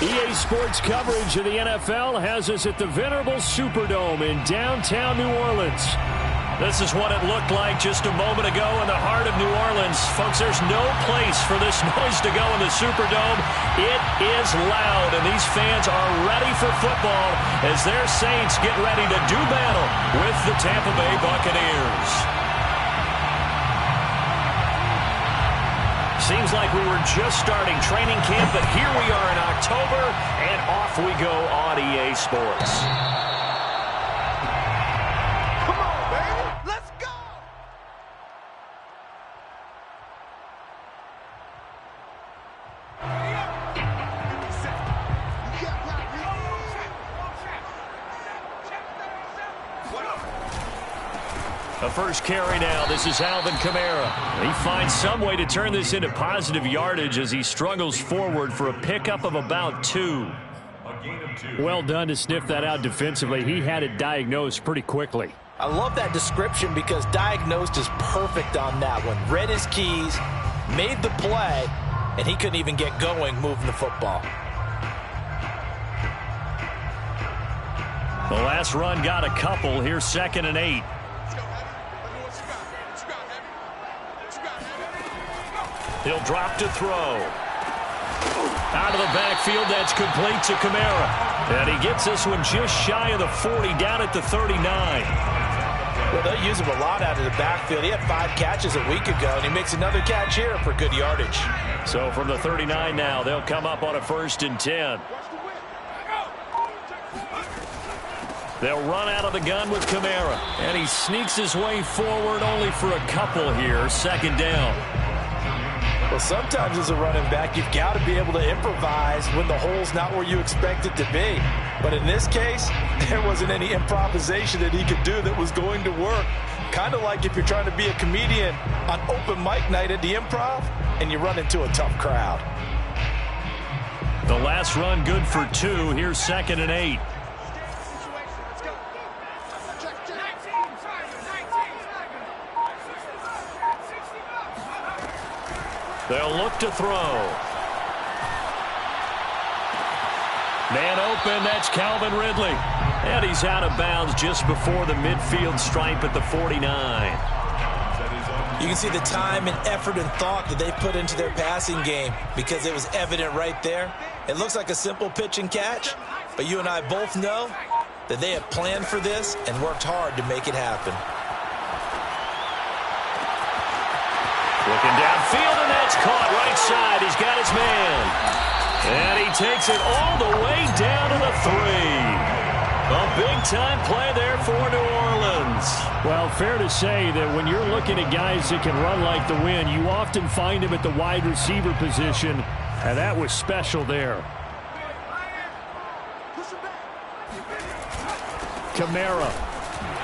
EA Sports coverage of the NFL has us at the venerable Superdome in downtown New Orleans. This is what it looked like just a moment ago in the heart of New Orleans. Folks, there's no place for this noise to go in the Superdome. It is loud, and these fans are ready for football as their Saints get ready to do battle with the Tampa Bay Buccaneers. Seems like we were just starting training camp, but here we are in October, and off we go on EA Sports. Come on, baby. Let's go. A first carry now. This is Alvin Kamara. He finds some way to turn this into positive yardage as he struggles forward for a pickup of about 2. Well done to sniff that out defensively. He had it diagnosed pretty quickly. I love that description because diagnosed is perfect on that one. Read his keys, made the play, and he couldn't even get going moving the football. The last run got a couple. Here's 2nd and 8. He'll drop to throw. Out of the backfield, that's complete to Kamara. And he gets this one just shy of the 40, down at the 39. Well, they use him a lot out of the backfield. He had 5 catches a week ago, and he makes another catch here for good yardage. So from the 39 now, they'll come up on a 1st and 10. They'll run out of the gun with Kamara. And he sneaks his way forward only for a couple here. 2nd down. Well, sometimes as a running back, you've got to be able to improvise when the hole's not where you expect it to be. But in this case, there wasn't any improvisation that he could do that was going to work. Kind of like if you're trying to be a comedian on open mic night at the Improv and you run into a tough crowd. The last run good for 2. Here's 2nd and 8. They'll look to throw. Man open, that's Calvin Ridley. And he's out of bounds just before the midfield stripe at the 49. You can see the time and effort and thought that they put into their passing game because it was evident right there. It looks like a simple pitch and catch, but you and I both know that they have planned for this and worked hard to make it happen. Looking downfield, and that's caught right side. He's got his man. And he takes it all the way down to the 3. A big-time play there for New Orleans. Well, fair to say that when you're looking at guys that can run like the wind, you often find him at the wide receiver position, and that was special there. Kamara.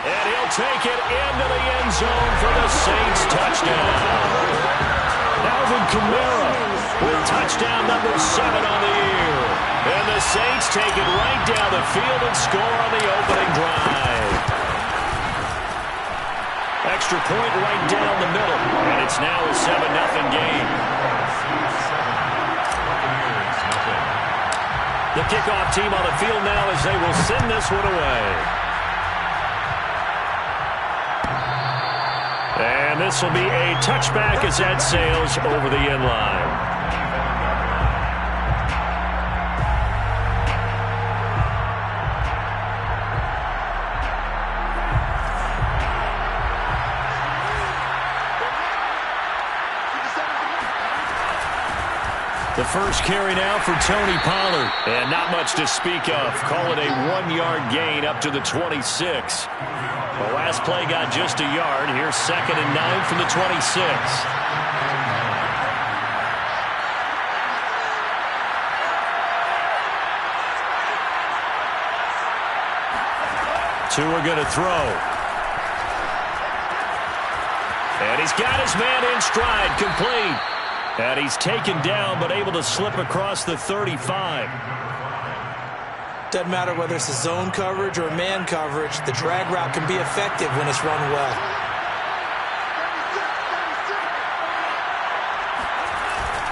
And he'll take it into the end zone for the Saints touchdown. Alvin Kamara with touchdown number 7 on the year. And the Saints take it right down the field and score on the opening drive. Extra point right down the middle. And it's now a 7-0 game. The kickoff team on the field now as they will send this one away. And this will be a touchback as that sails over the end line. The first carry now for Tony Pollard. And not much to speak of. Call it a 1-yard gain up to the 26. The last play got just a yard. Here's 2nd and 9 from the 26. Two are going to throw. And he's got his man in stride, complete. And he's taken down, but able to slip across the 35. Doesn't matter whether it's a zone coverage or a man coverage, the drag route can be effective when it's run well.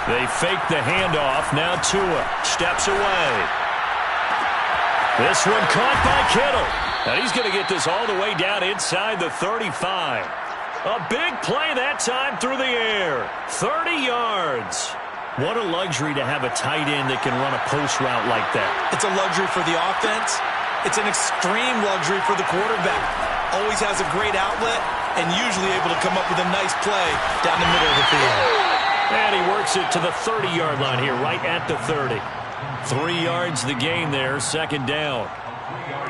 They fake the handoff. Now Tua steps away. This one caught by Kittle. And he's going to get this all the way down inside the 35. A big play that time through the air. 30 yards. What a luxury to have a tight end that can run a post route like that. It's a luxury for the offense. It's an extreme luxury for the quarterback. Always has a great outlet and usually able to come up with a nice play down the middle of the field. And he works it to the 30-yard line here, right at the 30. 3 yards the gain there, second down.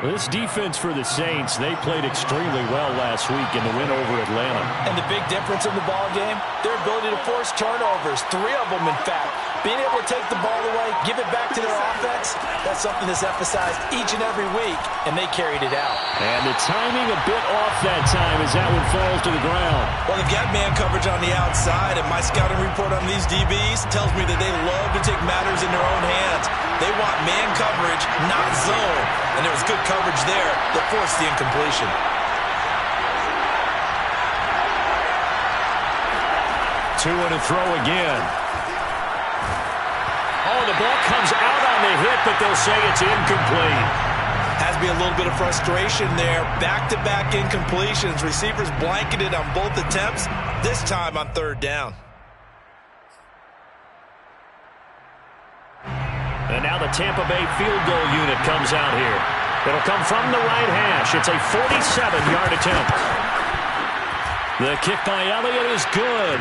This defense for the Saints, they played extremely well last week in the win over Atlanta. And the big difference in the ball game, their ability to force turnovers, 3 of them in fact. Being able to take the ball away, give it back to their offense, that's something that's emphasized each and every week, and they carried it out. And the timing a bit off that time as that one falls to the ground. Well, they've got man coverage on the outside, and my scouting report on these DBs tells me that they love to take matters in their own hands. They want man coverage, not zone. And there was good coverage there that forced the incompletion. Tua to throw again. Oh, the ball comes out on the hit, but they'll say it's incomplete. Has to be a little bit of frustration there. Back-to-back incompletions. Receivers blanketed on both attempts, this time on third down. And now the Tampa Bay field goal unit comes out here. It'll come from the right hash. It's a 47-yard attempt. The kick by Elliott is good.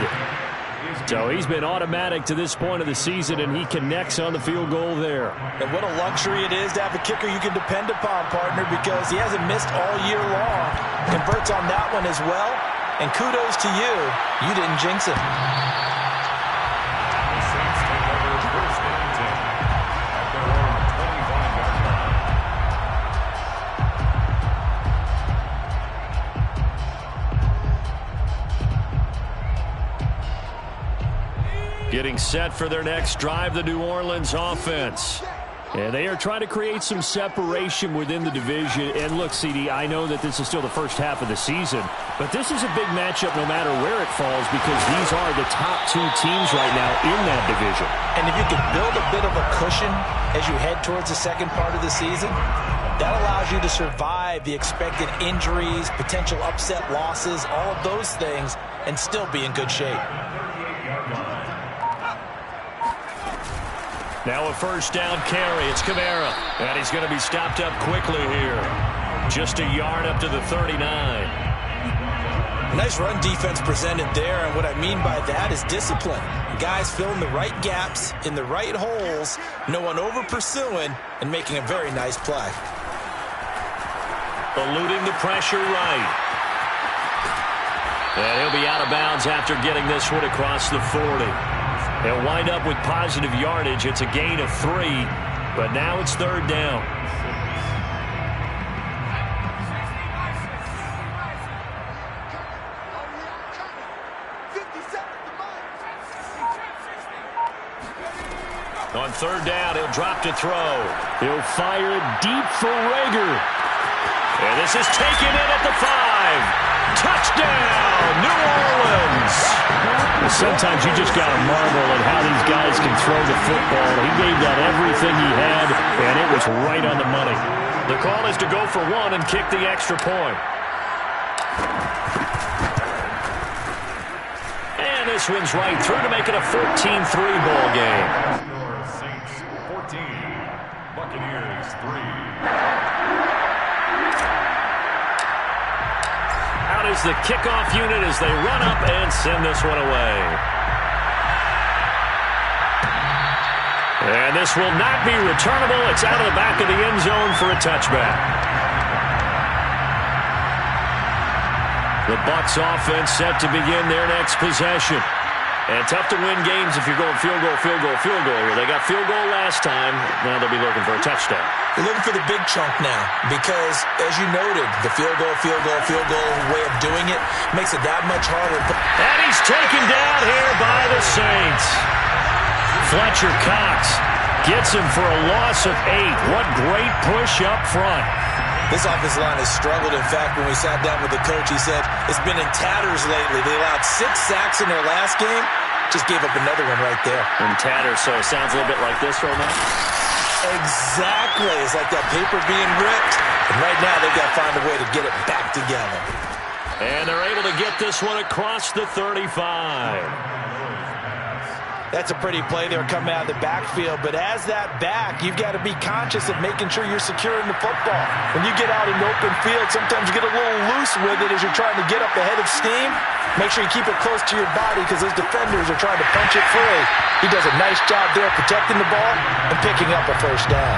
So he's been automatic to this point of the season, and he connects on the field goal there. And what a luxury it is to have a kicker you can depend upon, partner, because he hasn't missed all year long. Converts on that one as well. And kudos to you. You didn't jinx him. Getting set for their next drive, the New Orleans offense. And they are trying to create some separation within the division. And look, CD, I know that this is still the first half of the season, but this is a big matchup no matter where it falls because these are the top 2 teams right now in that division. And if you can build a bit of a cushion as you head towards the second part of the season, that allows you to survive the expected injuries, potential upset losses, all of those things, and still be in good shape. Now a first down carry. It's Kamara. And he's going to be stopped up quickly here. Just a yard up to the 39. Nice run defense presented there, and what I mean by that is discipline. Guys filling the right gaps in the right holes, no one over pursuing, and making a very nice play. Eluding the pressure right. And he'll be out of bounds after getting this one across the 40. He'll wind up with positive yardage. It's a gain of 3, but now it's third down. On third down, he'll drop to throw. He'll fire it deep for Rager. And this is taken in at the 5. Touchdown, New Orleans. Sometimes you just got to marvel at how these guys can throw the football. He gave that everything he had, and it was right on the money. The call is to go for 1 and kick the extra point. And this one's right through to make it a 14-3 ball game. Saints 14, Buccaneers 3. Out is the kickoff unit as they run up and send this one away. And this will not be returnable. It's out of the back of the end zone for a touchback. The Bucs offense set to begin their next possession. And tough to win games if you're going field goal, field goal, field goal. Well, they got field goal last time. Now they'll be looking for a touchdown. They're looking for the big chunk now because, as you noted, the field goal way of doing it makes it that much harder. And he's taken down here by the Saints. Fletcher Cox gets him for a loss of 8. What great push up front. This offensive line has struggled. In fact, when we sat down with the coach, he said it's been in tatters lately. They allowed 6 sacks in their last game. Just gave up another one right there. In tatters, so it sounds a little bit like this right now. Exactly. It's like that paper being ripped. And right now, they've got to find a way to get it back together. And they're able to get this one across the 35. That's a pretty play there coming out of the backfield. But as that back, you've got to be conscious of making sure you're securing the football. When you get out in the open field, sometimes you get a little loose with it as you're trying to get up ahead of steam. Make sure you keep it close to your body because those defenders are trying to punch it free. He does a nice job there protecting the ball and picking up a first down.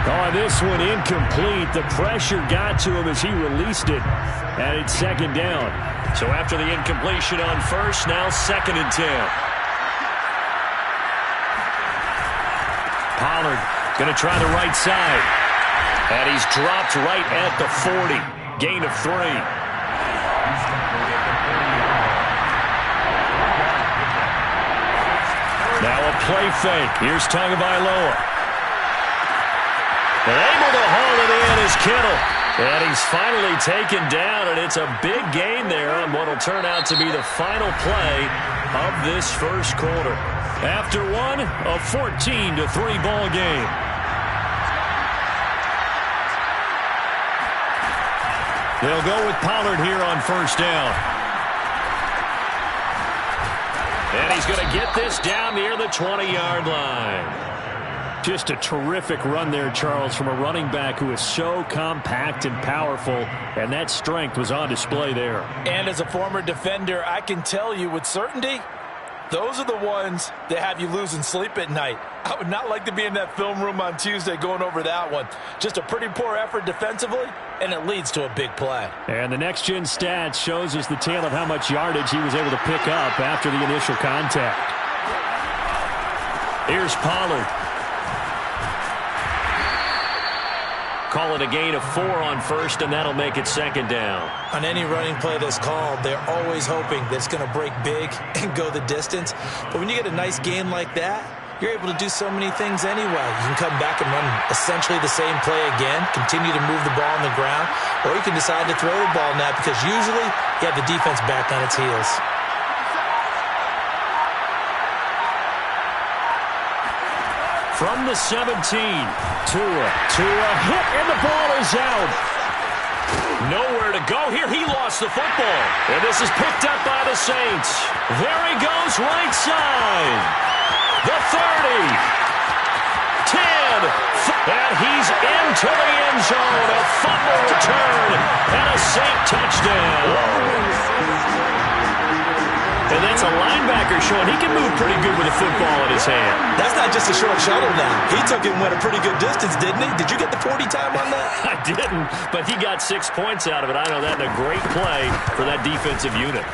Oh, this one incomplete. The pressure got to him as he released it. And it's second down. So after the incompletion on first, now 2nd and 10. Pollard going to try the right side. And he's dropped right at the 40. Gain of 3. Now a play fake. Here's Tagovailoa. And able to haul it in is Kittle. And he's finally taken down, and it's a big gain there on what will turn out to be the final play of this first quarter. After one, a 14-3 ball game. They'll go with Pollard here on first down. And he's going to get this down near the 20-yard line. Just a terrific run there, Charles, from a running back who is so compact and powerful, and that strength was on display there. And as a former defender, I can tell you with certainty, those are the ones that have you losing sleep at night. I would not like to be in that film room on Tuesday going over that one. Just a pretty poor effort defensively, and it leads to a big play. And the next-gen stats shows us the tale of how much yardage he was able to pick up after the initial contact. Here's Pollard. Call it a gain of 4 on first, and that'll make it second down. On any running play that's called, they're always hoping that it's going to break big and go the distance. But when you get a nice game like that, you're able to do so many things anyway. You can come back and run essentially the same play again, continue to move the ball on the ground, or you can decide to throw the ball now because usually you have the defense back on its heels. From the 17, Tua hit, and the ball is out. Nowhere to go here. He lost the football. And this is picked up by the Saints. There he goes, right side. The 30. 10. And he's into the end zone. A fumble return. And a Saint touchdown. And that's a linebacker showing he can move pretty good with a football in his hand. That's not just a short shuttle now. He took it and went a pretty good distance, didn't he? Did you get the 40 time on that? I didn't, but he got 6 points out of it. I know that, and a great play for that defensive unit.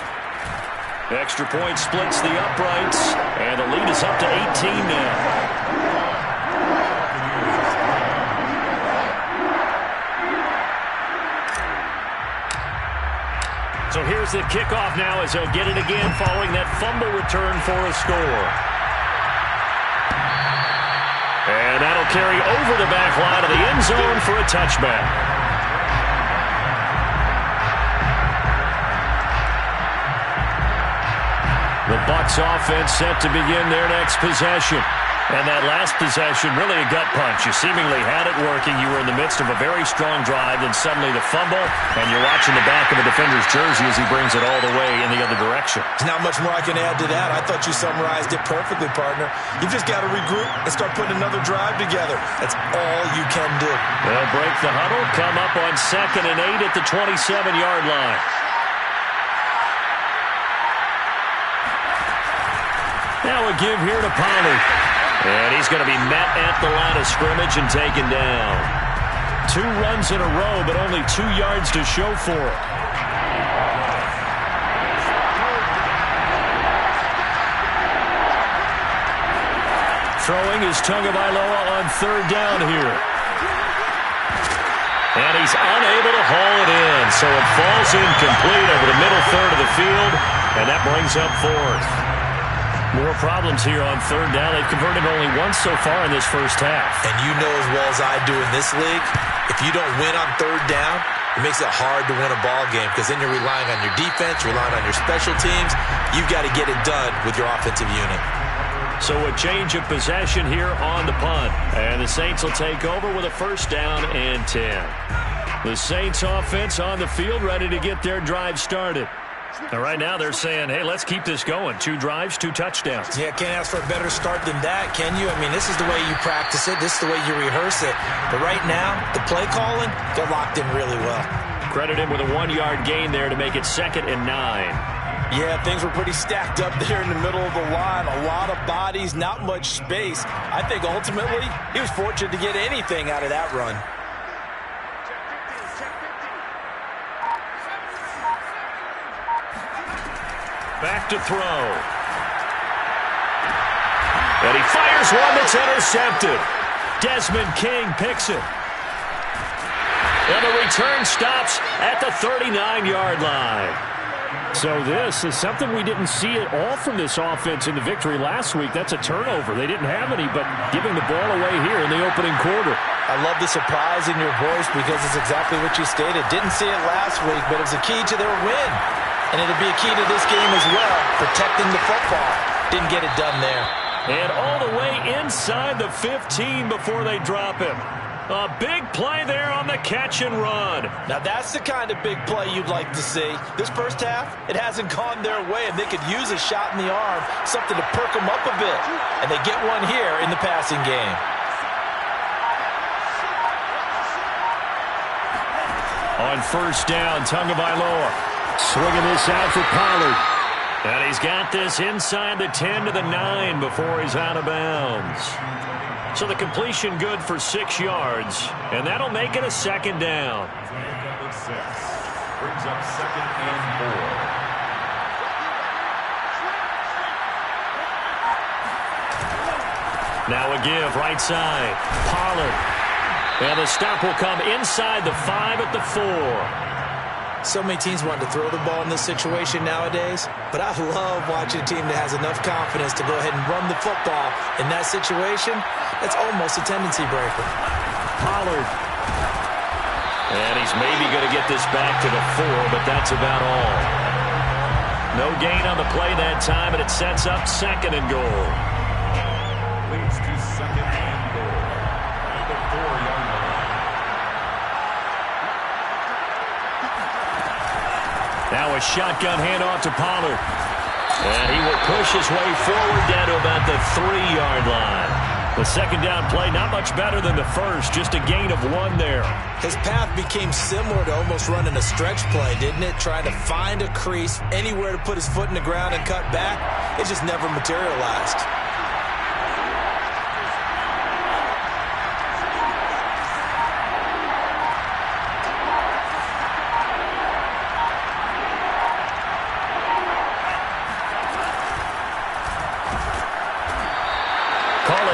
Extra point splits the uprights, and the lead is up to 18 now. So here's the kickoff now as they'll get it again following that fumble return for a score. And that'll carry over the back line of the end zone for a touchback. The Bucs offense set to begin their next possession. And that last possession, really a gut punch. You seemingly had it working. You were in the midst of a very strong drive, then suddenly the fumble, and you're watching the back of a defender's jersey as he brings it all the way in the other direction. There's not much more I can add to that. I thought you summarized it perfectly, partner. You've just got to regroup and start putting another drive together. That's all you can do. They'll break the huddle, come up on 2nd and 8 at the 27-yard line. Now a give here to Pollard. And he's going to be met at the line of scrimmage and taken down. 2 runs in a row, but only 2 yards to show for it. Throwing is Tagovailoa on third down here. And he's unable to haul it in, so it falls incomplete over the middle third of the field, and that brings up fourth. More problems here on third down. They've converted only once so far in this first half. And you know as well as I do in this league, if you don't win on third down, it makes it hard to win a ball game because then you're relying on your defense, relying on your special teams. You've got to get it done with your offensive unit. So a change of possession here on the punt. And the Saints will take over with a first down and 10. The Saints offense on the field ready to get their drive started. And right now they're saying, hey, let's keep this going. 2 drives, 2 touchdowns. Yeah, can't ask for a better start than that, can you? I mean, this is the way you practice it. This is the way you rehearse it. But right now, the play calling, they're locked in really well. Credit him with a 1-yard gain there to make it 2nd and 9. Yeah, things were pretty stacked up there in the middle of the line. A lot of bodies, not much space. I think ultimately he was fortunate to get anything out of that run. Back to throw. And he fires one that's intercepted. Desmond King picks it. And the return stops at the 39-yard line. So this is something we didn't see at all from this offense in the victory last week. That's a turnover. They didn't have any, but giving the ball away here in the opening quarter. I love the surprise in your voice because it's exactly what you stated. Didn't see it last week, but it was a key to their win. And it'll be a key to this game as well, protecting the football. Didn't get it done there. And all the way inside the 15 before they drop him. A big play there on the catch and run. Now that's the kind of big play you'd like to see. This first half, it hasn't gone their way, and they could use a shot in the arm, something to perk them up a bit. And they get one here in the passing game. On first down, Tagovailoa swinging this out for Pollard. And he's got this inside the 10 to the 9 before he's out of bounds. So the completion good for 6 yards, and that'll make it a second down. Brings up 2nd and 4. Now a give right side. Pollard. And the stop will come inside the 5 at the 4. So many teams want to throw the ball in this situation nowadays, but I love watching a team that has enough confidence to go ahead and run the football. In that situation, that's almost a tendency breaker. Pollard. And he's maybe going to get this back to the 4, but that's about all. No gain on the play that time, and it sets up 2nd and goal. Leads to 2nd and goal. At the 4-yard line. Now a shotgun handoff to Pollard. And he will push his way forward down to about the 3-yard line. The second down play, not much better than the first, just a gain of 1 there. His path became similar to almost running a stretch play, didn't it? Trying to find a crease, anywhere to put his foot in the ground and cut back. It just never materialized.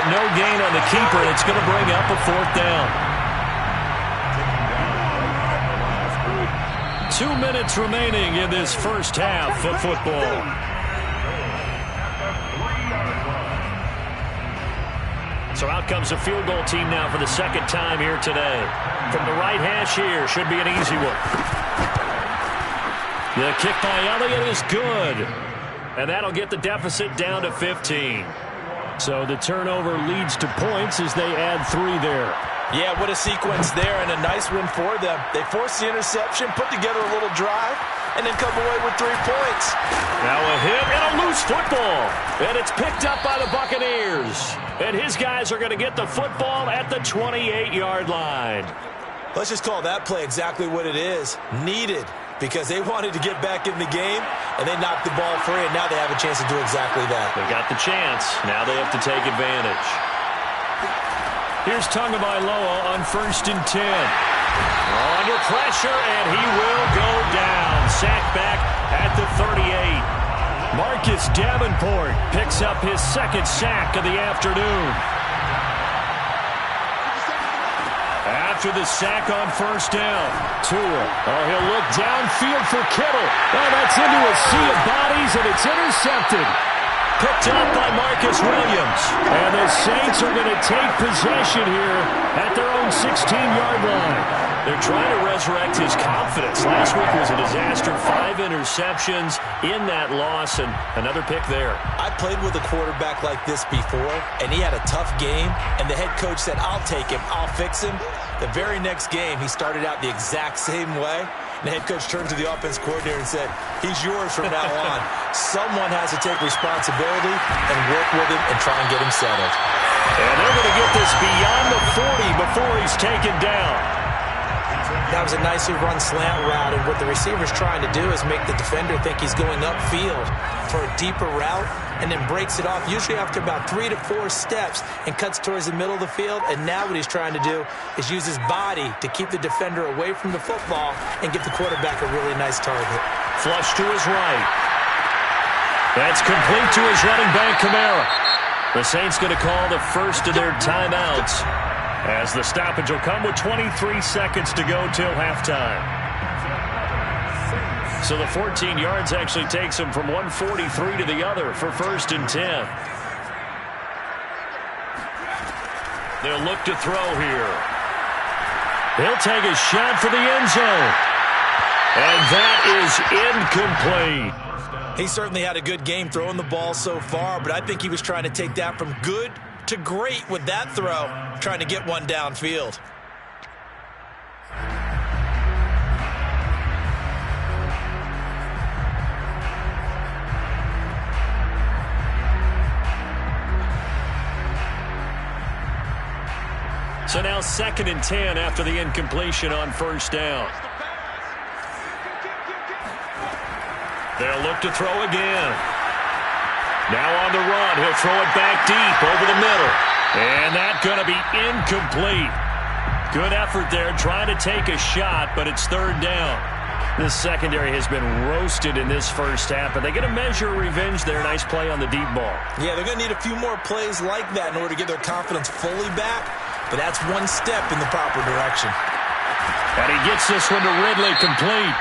No gain on the keeper, and it's going to bring up a 4th down. 2 minutes remaining in this first half of football. So out comes the field goal team now for the second time here today. From the right hash here, should be an easy one. The kick by Elliott is good. And that'll get the deficit down to 15. So the turnover leads to points as they add 3 there. Yeah, what a sequence there, and a nice win for them. They forced the interception, put together a little drive, and then come away with 3 points. Now a hit and a loose football. And it's picked up by the Buccaneers. And his guys are going to get the football at the 28-yard line. Let's just call that play exactly what it is. Needed. Because they wanted to get back in the game, and they knocked the ball free, and now they have a chance to do exactly that. They got the chance. Now they have to take advantage. Here's Tagovailoa on 1st and 10. Under pressure, and he will go down. Sacked back at the 38. Marcus Davenport picks up his second sack of the afternoon. After the sack on first down, Tua. Oh, he'll look downfield for Kittle. Oh, that's into a sea of bodies, and it's intercepted. Picked up by Marcus Williams. And the Saints are going to take possession here at their own 16-yard line. They're trying to resurrect his confidence. Last week was a disaster. 5 interceptions in that loss, and another pick there. I played with a quarterback like this before, and he had a tough game, and the head coach said, I'll take him, I'll fix him. The very next game, he started out the exact same way. And the head coach turned to the offense coordinator and said, he's yours from now on. Someone has to take responsibility and work with him and try and get him settled. And they're going to get this beyond the 40 before he's taken down. That was a nicely run slant route, and what the receiver's trying to do is make the defender think he's going upfield for a deeper route, and then breaks it off, usually after about 3 to 4 steps, and cuts towards the middle of the field. And now what he's trying to do is use his body to keep the defender away from the football and give the quarterback a really nice target. Flush to his right. That's complete to his running back, Kamara. The Saints going to call the first of their timeouts, as the stoppage will come with 23 seconds to go till halftime. So the 14 yards actually takes him from 143 to the other for 1st and 10. They'll look to throw here. He'll take a shot for the end zone. And that is incomplete. He certainly had a good game throwing the ball so far, but I think he was trying to take that from good to great with that throw, trying to get one downfield. So now 2nd and 10 after the incompletion on first down. They'll look to throw again. Now on the run, he'll throw it back deep over the middle. And that's going to be incomplete. Good effort there, trying to take a shot, but it's 3rd down. This secondary has been roasted in this first half, but they get a measure of revenge there. Nice play on the deep ball. Yeah, they're going to need a few more plays like that in order to get their confidence fully back, but that's one step in the proper direction. And he gets this one to Ridley, complete.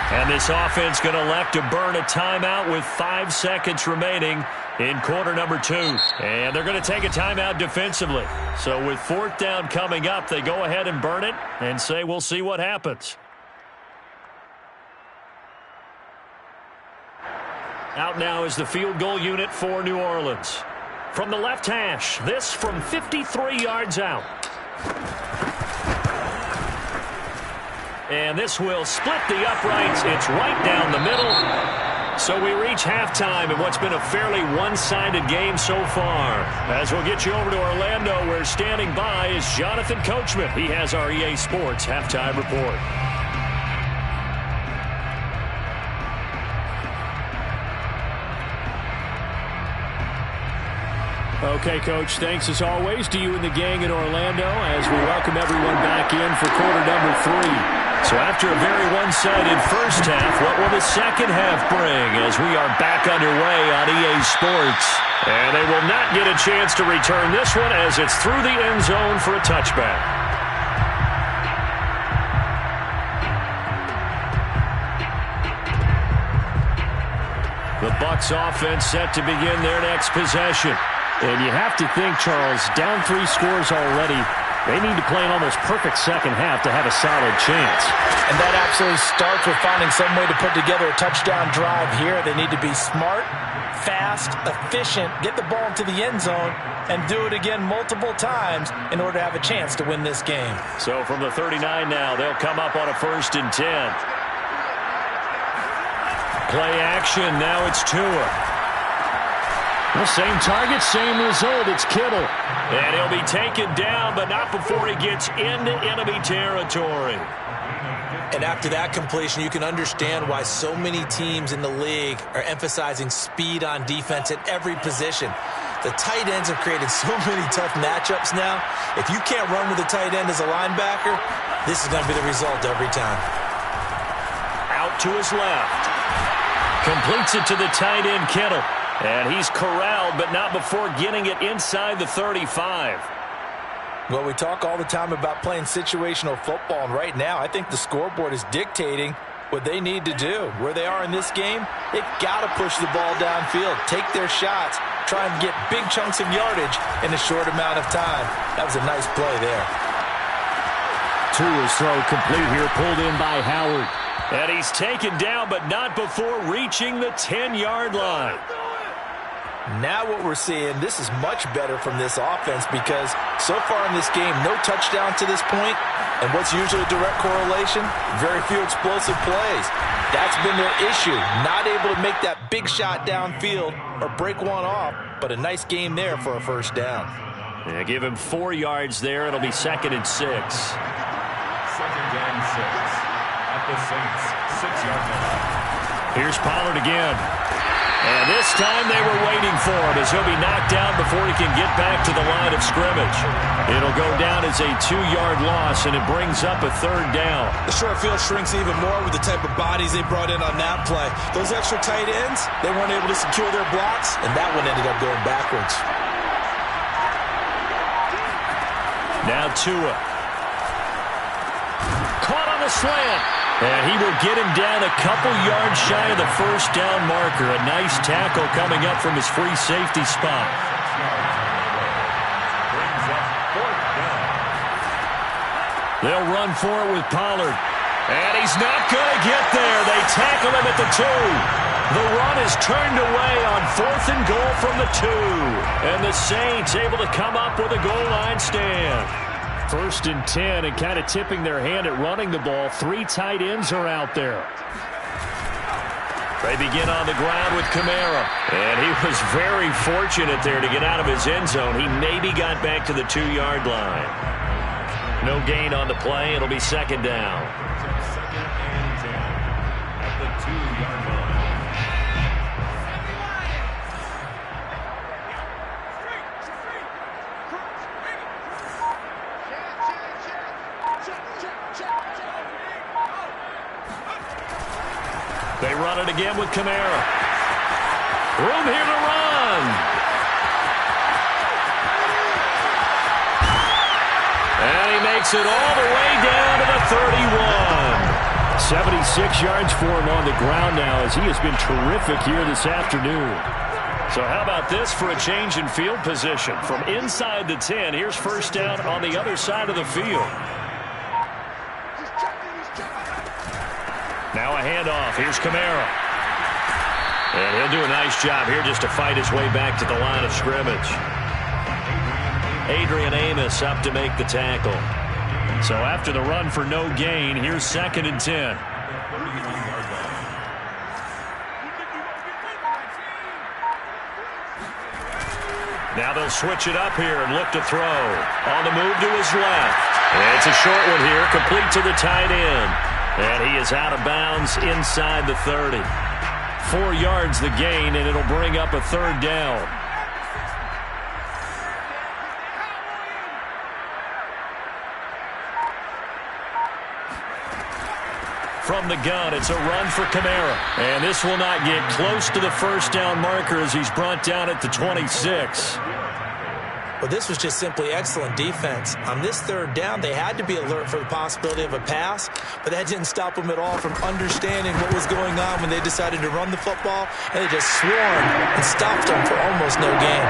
And this offense going to elect to burn a timeout with 5 seconds remaining in quarter number 2. And they're going to take a timeout defensively. So with 4th down coming up, they go ahead and burn it and say we'll see what happens. Out now is the field goal unit for New Orleans. From the left hash, this from 53 yards out. And this will split the uprights. It's right down the middle. So we reach halftime in what's been a fairly one-sided game so far. As we'll get you over to Orlando, where standing by is Jonathan Coachman. He has our EA Sports halftime report. Okay, Coach, thanks as always to you and the gang in Orlando as we welcome everyone back in for quarter number 3. So after a very one-sided first half, what will the second half bring as we are back underway on EA Sports? And they will not get a chance to return this one as it's through the end zone for a touchback. The Bucs offense set to begin their next possession. And you have to think, Charles, down 3 scores already. They need to play an almost perfect second half to have a solid chance. And that absolutely starts with finding some way to put together a touchdown drive here. They need to be smart, fast, efficient, get the ball into the end zone, and do it again multiple times in order to have a chance to win this game. So from the 39 now, they'll come up on a 1st and 10. Play action, now it's Tua. Well, same target, same result. It's Kittle. And he'll be taken down, but not before he gets into enemy territory. And after that completion, you can understand why so many teams in the league are emphasizing speed on defense at every position. The tight ends have created so many tough matchups now. If you can't run with the tight end as a linebacker, this is going to be the result every time. Out to his left. Completes it to the tight end, Kittle. And he's corralled, but not before getting it inside the 35. Well, we talk all the time about playing situational football, and right now I think the scoreboard is dictating what they need to do. Where they are in this game, they've got to push the ball downfield, take their shots, try and get big chunks of yardage in a short amount of time. That was a nice play there. Tua's throw complete here, pulled in by Howard. And he's taken down, but not before reaching the 10-yard line. Now what we're seeing, this is much better from this offense because so far in this game, no touchdown to this point. And what's usually a direct correlation? Very few explosive plays. That's been their issue. Not able to make that big shot downfield or break one off, but a nice game there for a first down. Yeah, give him 4 yards there. It'll be 2nd and 6. 2nd and 6 at the Saints 6-yard line. Here's Pollard again. And this time they were waiting for him as he'll be knocked down before he can get back to the line of scrimmage. It'll go down as a 2-yard loss, and it brings up a 3rd down. The short field shrinks even more with the type of bodies they brought in on that play. Those extra tight ends, they weren't able to secure their blocks, and that one ended up going backwards. Now Tua. Caught on the slant. And he will get him down a couple yards shy of the first down marker. A nice tackle coming up from his free safety spot. Brings up 4th down. They'll run for it with Pollard. And he's not going to get there. They tackle him at the 2. The run is turned away on 4th and goal from the 2. And the Saints able to come up with a goal line stand. 1st and 10, and kind of tipping their hand at running the ball. 3 tight ends are out there. They begin on the ground with Kamara. And he was very fortunate there to get out of his end zone. He maybe got back to the 2-yard line. No gain on the play. It'll be 2nd down. 2nd and 10 at the 2-yard line. They run it again with Kamara. Room here to run. And he makes it all the way down to the 31. 76 yards for him on the ground now as he has been terrific here this afternoon. So how about this for a change in field position? From inside the 10, here's first down on the other side of the field. Now a handoff. Here's Kamara. And he'll do a nice job here just to fight his way back to the line of scrimmage. Adrian Amos up to make the tackle. So after the run for no gain, here's 2nd and 10. Now they'll switch it up here and look to throw. On the move to his left. And it's a short one here, complete to the tight end. And he is out of bounds inside the 30. 4 yards the gain, and it'll bring up a 3rd down. From the gun, it's a run for Kamara. And this will not get close to the first down marker as he's brought down at the 26. Well, this was just simply excellent defense. On this 3rd down, they had to be alert for the possibility of a pass, but that didn't stop them at all from understanding what was going on when they decided to run the football, and they just swarmed and stopped them for almost no gain.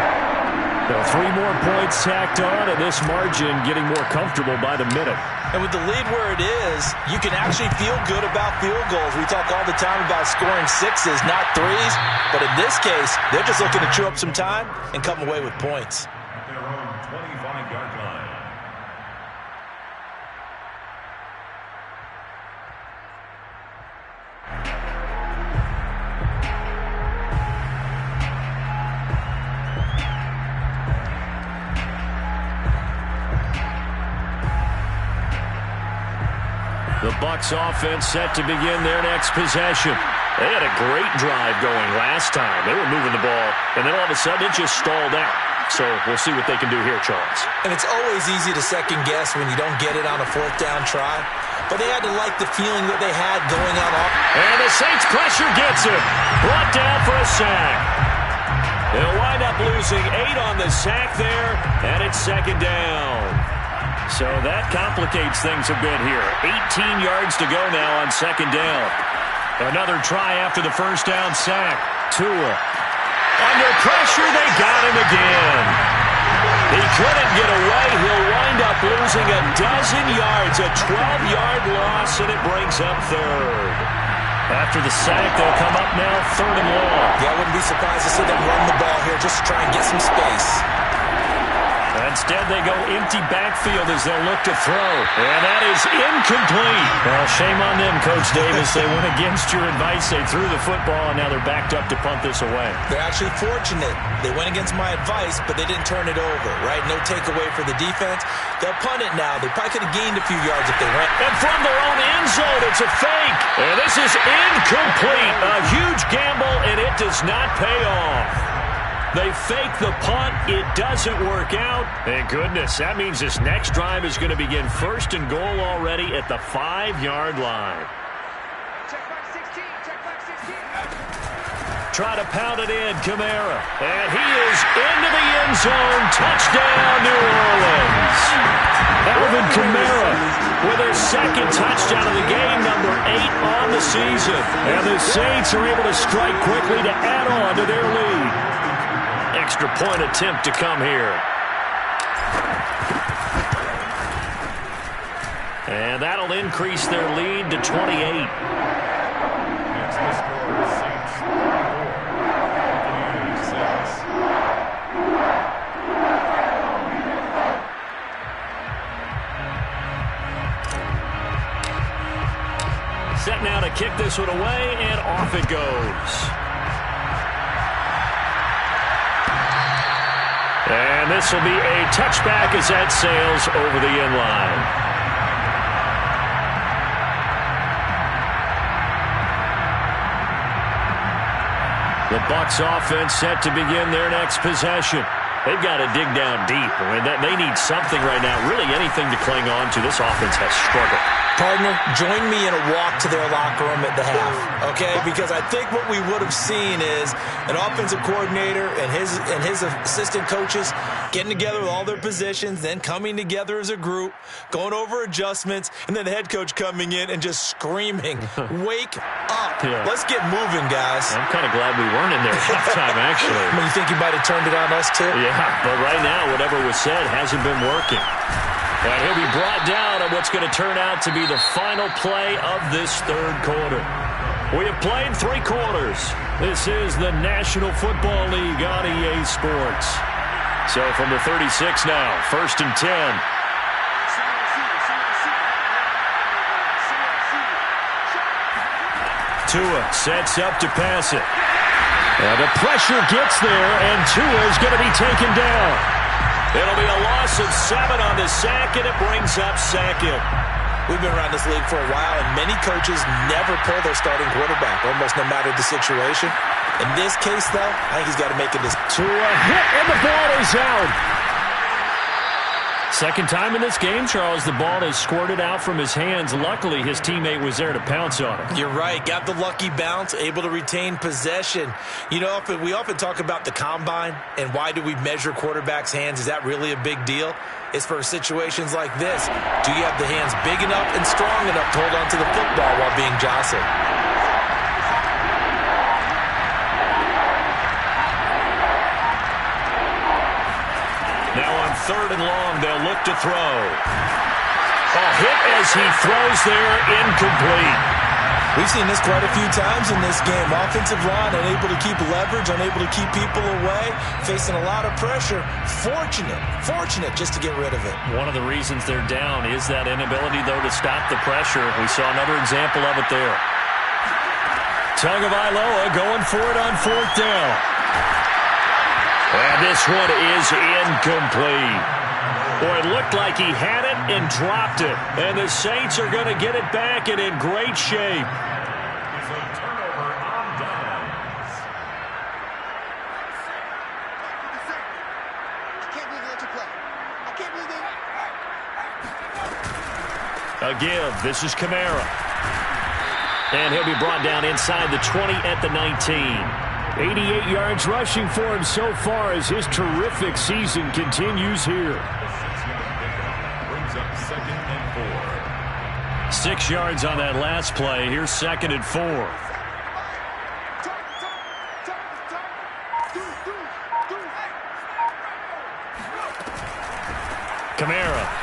Well, 3 more points tacked on, and this margin getting more comfortable by the minute. And with the lead where it is, you can actually feel good about field goals. We talk all the time about scoring 6s, not 3s, but in this case, they're just looking to chew up some time and come away with points. Their own 25-yard line. The Bucs offense set to begin their next possession. They had a great drive going last time. They were moving the ball, and then all of a sudden it just stalled out. So we'll see what they can do here, Charles. And it's always easy to second guess when you don't get it on a 4th down try. but they had to like the feeling that they had going out. And the Saints pressure gets him. Brought down for a sack. They'll wind up losing 8 on the sack there, and it's second down. So that complicates things a bit here. 18 yards to go now on second down. Another try after the first down sack. Tua. Under pressure, they got him again. He couldn't get away. He'll wind up losing a dozen yards, a 12-yard loss, and it brings up third. After the sack, they'll come up now third and long. Yeah, I wouldn't be surprised to see them run the ball here just to try and get some space. Instead, they go empty backfield as they'll look to throw. And that is incomplete. Well, shame on them, Coach Davis. They went against your advice. They threw the football, and now they're backed up to punt this away. They're actually fortunate. They went against my advice, but they didn't turn it over, right? No takeaway for the defense. They'll punt it now. They probably could have gained a few yards if they went. And from their own end zone, it's a fake. And this is incomplete. A huge gamble, and it does not pay off. They fake the punt. It doesn't work out. Thank goodness. That means this next drive is going to begin first and goal already at the 5-yard line. Check back 16. Check back 16. Try to pound it in, Kamara. And he is into the end zone. Touchdown, New Orleans. Alvin Kamara with their second touchdown of the game, number 8 on the season. And the Saints are able to strike quickly to add on to their lead. Extra point attempt to come here. And that'll increase their lead to 28. It's the score, Saints 4, Set now to kick this one away, and off it goes. And this will be a touchback as that sails over the end line. The Bucs offense set to begin their next possession. They've got to dig down deep. I mean, they need something right now, really anything to cling on to. This offense has struggled. Partner, join me in a walk to their locker room at the half, okay? Because I think what we would have seen is an offensive coordinator and his assistant coaches getting together with all their positions, then coming together as a group, going over adjustments, and then the head coach coming in and just screaming, "Wake up. Yeah. Let's get moving, guys." I'm kind of glad we weren't in there at halftime, actually. I mean, you think he might have turned it on us, too? Yeah, but right now, whatever was said hasn't been working. And he'll be brought down on what's going to turn out to be the final play of this third quarter. We have played 3 quarters. This is the National Football League on EA Sports. So from the 36 now, 1st and 10. Tua sets up to pass it. And the pressure gets there, and Tua is going to be taken down. It'll be a loss of 7 on the sack, and it brings up second. We've been around this league for a while, and many coaches never pull their starting quarterback, almost no matter the situation. In this case, though, I think he's got to make it this. To a hit, and the ball is out. Second time in this game, Charles, the ball has squirted out from his hands. Luckily, his teammate was there to pounce on it. You're right. Got the lucky bounce, able to retain possession. You know, we often talk about the combine and why do we measure quarterbacks' hands. Is that really a big deal? It's for situations like this. Do you have the hands big enough and strong enough to hold on to the football while being jostled? Now on 3rd and long, they'll look to throw. A hit as he throws there, incomplete. We've seen this quite a few times in this game. Offensive line unable to keep leverage, unable to keep people away, facing a lot of pressure. Fortunate just to get rid of it. One of the reasons they're down is that inability, though, to stop the pressure. We saw another example of it there. Tagovailoa going for it on 4th down. And this one is incomplete. Boy, it looked like he had it and dropped it. And the Saints are going to get it back and in great shape. It's a turnover on downs. I can't believe they let you play. I can't believe they... A A give. This is Kamara. And he'll be brought down inside the 20 at the 19. 88 yards rushing for him so far as his terrific season continues here. Brings up 2nd and 4. 6 yards on that last play. Here's 2nd and 4. Kamara.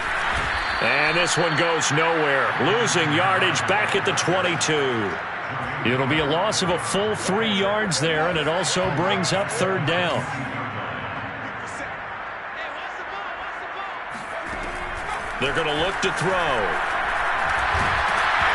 And this one goes nowhere. Losing yardage back at the 22. It'll be a loss of a full 3 yards there, and it also brings up 3rd down. They're going to look to throw.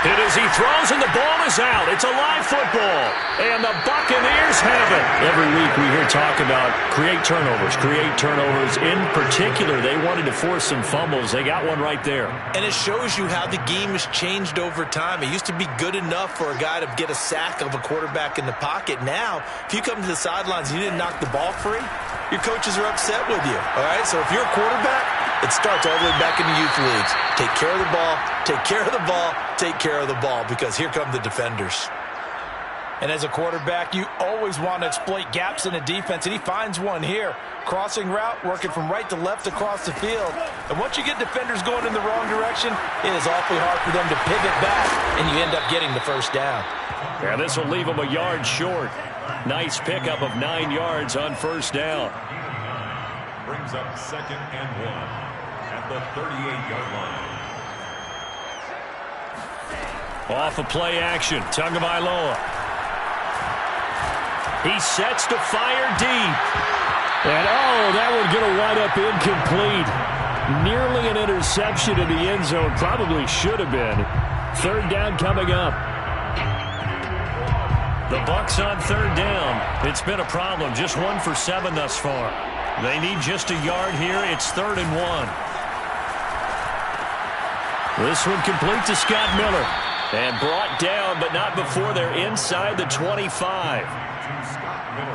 Hit as he throws, and the ball is out. It's a live football, and the Buccaneers have it. Every week we hear talk about create turnovers. In particular, they wanted to force some fumbles. They got one right there. And it shows you how the game has changed over time. It used to be good enough for a guy to get a sack of a quarterback in the pocket. Now, if you come to the sidelines and you didn't knock the ball free, your coaches are upset with you. All right, so if you're a quarterback, it starts all the way back in the youth leagues. Take care of the ball, take care of the ball, take care of the ball, because here come the defenders. And as a quarterback, you always want to exploit gaps in a defense, and he finds one here. Crossing route, working from right to left across the field. And once you get defenders going in the wrong direction, it is awfully hard for them to pivot back, and you end up getting the 1st down. Yeah, this will leave them a yard short. Nice pickup of 9 yards on 1st down. Brings up 2nd and 1 at the 38-yard line. Off of play action, Tagovailoa. He sets to fire deep. And, that one's going to wind up incomplete. Nearly an interception in the end zone. Probably should have been. 3rd down coming up. The Bucs on 3rd down. It's been a problem. Just 1 for 7 thus far. They need just a yard here. It's 3rd and 1. This one complete to Scott Miller. And brought down, but not before they're inside the 25.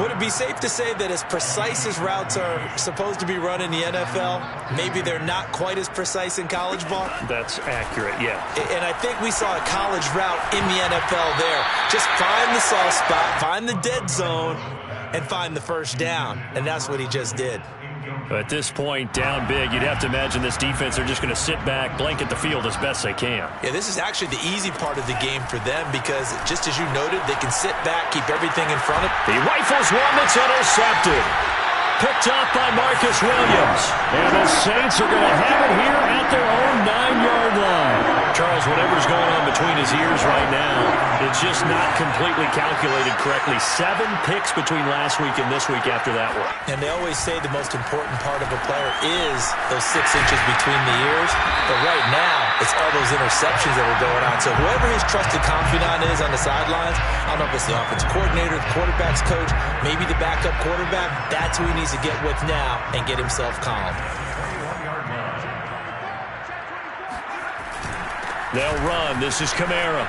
Would it be safe to say that as precise as routes are supposed to be run in the NFL, maybe they're not quite as precise in college ball? That's accurate, yeah. And I think we saw a college route in the NFL there. Just find the soft spot, find the dead zone, and find the 1st down. And that's what he just did. At this point, down big, you'd have to imagine this defense are just going to sit back, blanket the field as best they can. Yeah, this is actually the easy part of the game for them because, just as you noted, they can sit back, keep everything in front of them. He rifles one that's intercepted. Picked off by Marcus Williams. And the Saints are going to have it here at their own 9-yard line. Charles, whatever's going on between his ears right now, it's just not completely calculated correctly. 7 picks between last week and this week after that one. And they always say the most important part of a player is those 6 inches between the ears. But right now, it's all those interceptions that are going on. So whoever his trusted confidant is on the sidelines, I don't know if it's the offensive coordinator, the quarterback's coach, maybe the backup quarterback, that's who he needs to get with now and get himself calm. They'll run. This is Kamara.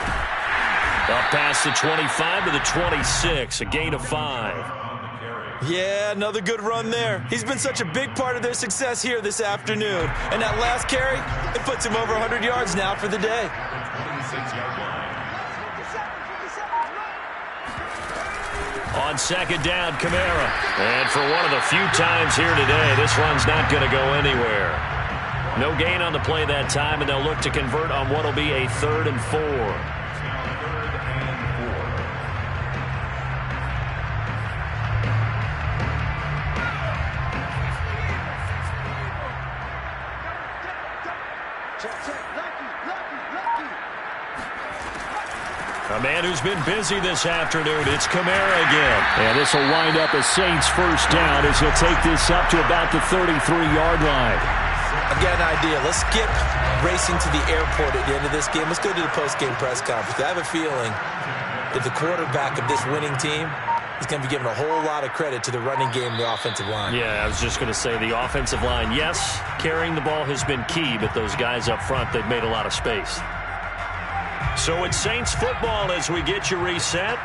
Up past the 25 to the 26, a gain of 5. Yeah, another good run there. He's been such a big part of their success here this afternoon. And that last carry, it puts him over 100 yards now for the day. On 2nd down, Kamara. And for one of the few times here today, this run's not going to go anywhere. No gain on the play that time, and they'll look to convert on what will be a 3rd and 4. A man who's been busy this afternoon, it's Kamara again. And this will wind up a Saints 1st down as he'll take this up to about the 33-yard line. I've got an idea. Let's skip racing to the airport at the end of this game. Let's go to the post-game press conference. I have a feeling that the quarterback of this winning team is going to be given a whole lot of credit to the running game and the offensive line. Yeah, I was just going to say the offensive line, yes, carrying the ball has been key, but those guys up front, they've made a lot of space. So it's Saints football as we get you reset.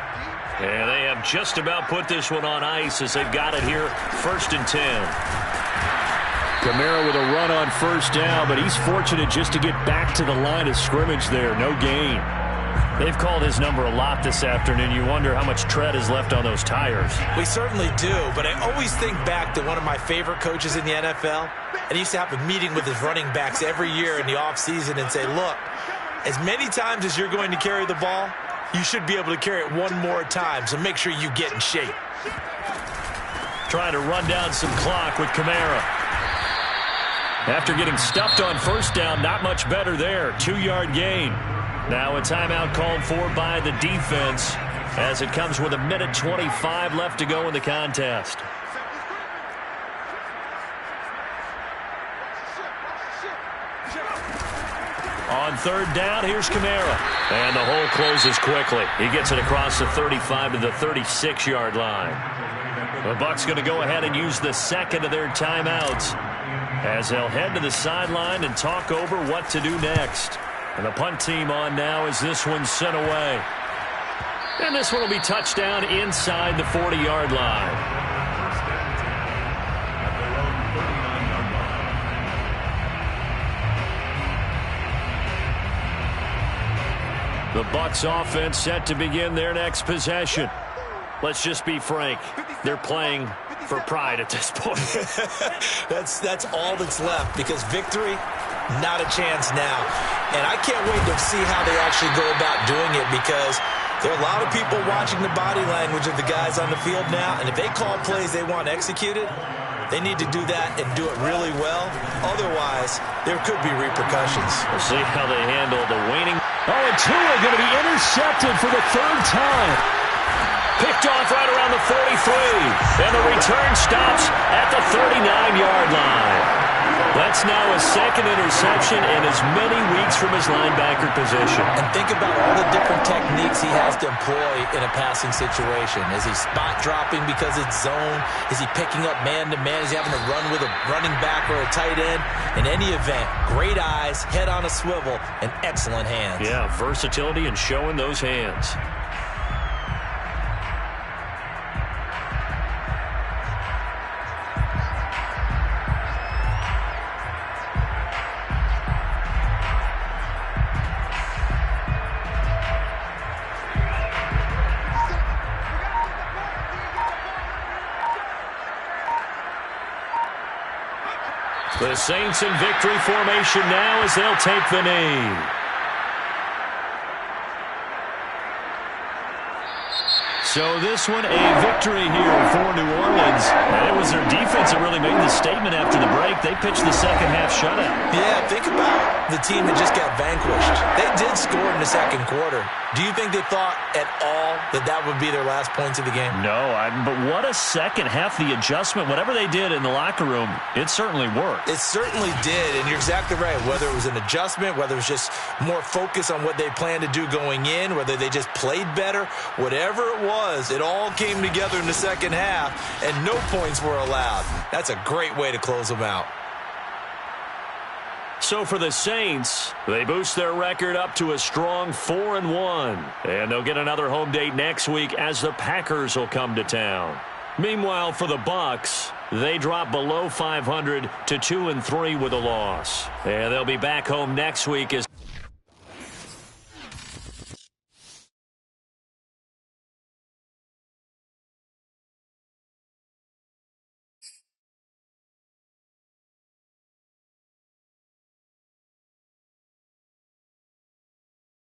And they have just about put this one on ice as they've got it here, 1st and 10. Kamara with a run on first down, but he's fortunate just to get back to the line of scrimmage there. No gain. They've called his number a lot this afternoon. You wonder how much tread is left on those tires. We certainly do, but I always think back to one of my favorite coaches in the NFL, and he used to have a meeting with his running backs every year in the offseason and say, look, as many times as you're going to carry the ball, you should be able to carry it one more time, so make sure you get in shape. Trying to run down some clock with Kamara. After getting stuffed on first down, not much better there. 2-yard gain. Now a timeout called for by the defense as it comes with 1:25 left to go in the contest. On third down, here's Kamara. And the hole closes quickly. He gets it across the 35 to the 36-yard line. The Bucs going to go ahead and use the second of their timeouts as they'll head to the sideline and talk over what to do next. And the punt team on now as this one's sent away. And this one will be touchdown inside the 40-yard line. The Bucs offense set to begin their next possession. Let's just be frank. They're playing for pride at this point. That's all that's left, because victory, not a chance now. And I can't wait to see how they actually go about doing it, because there are a lot of people watching the body language of the guys on the field now, and if they call plays they want executed, they need to do that and do it really well. Otherwise, there could be repercussions. We'll see how they handle the waning. Oh, and Tua going to be intercepted for the third time. Picked off right around the 43. And the return stops at the 39-yard line. That's now a second interception in as many weeks from his linebacker position. And think about all the different techniques he has to employ in a passing situation. Is he spot dropping because it's zone? Is he picking up man-to-man? Is he having to run with a running back or a tight end? In any event, great eyes, head on a swivel, and excellent hands. Yeah, versatility and showing those hands. The Saints in victory formation now as they'll take the knee. So this one a victory here for New Orleans. And it was their defense that really made the statement after the break. They pitched the second half shutout. Yeah, think about the team that just got vanquished. They did score in the second quarter. Do you think they thought at all that that would be their last points of the game? No, but what a second half. The adjustment, whatever they did in the locker room, it certainly worked. It certainly did, and you're exactly right. Whether it was an adjustment, whether it was just more focus on what they planned to do going in, whether they just played better, whatever it was, it all came together in the second half, and no points were allowed. That's a great way to close them out. So for the Saints, they boost their record up to a strong 4-1. And they'll get another home date next week as the Packers will come to town. Meanwhile, for the Bucs, they drop below 500 to 2-3 with a loss. And they'll be back home next week as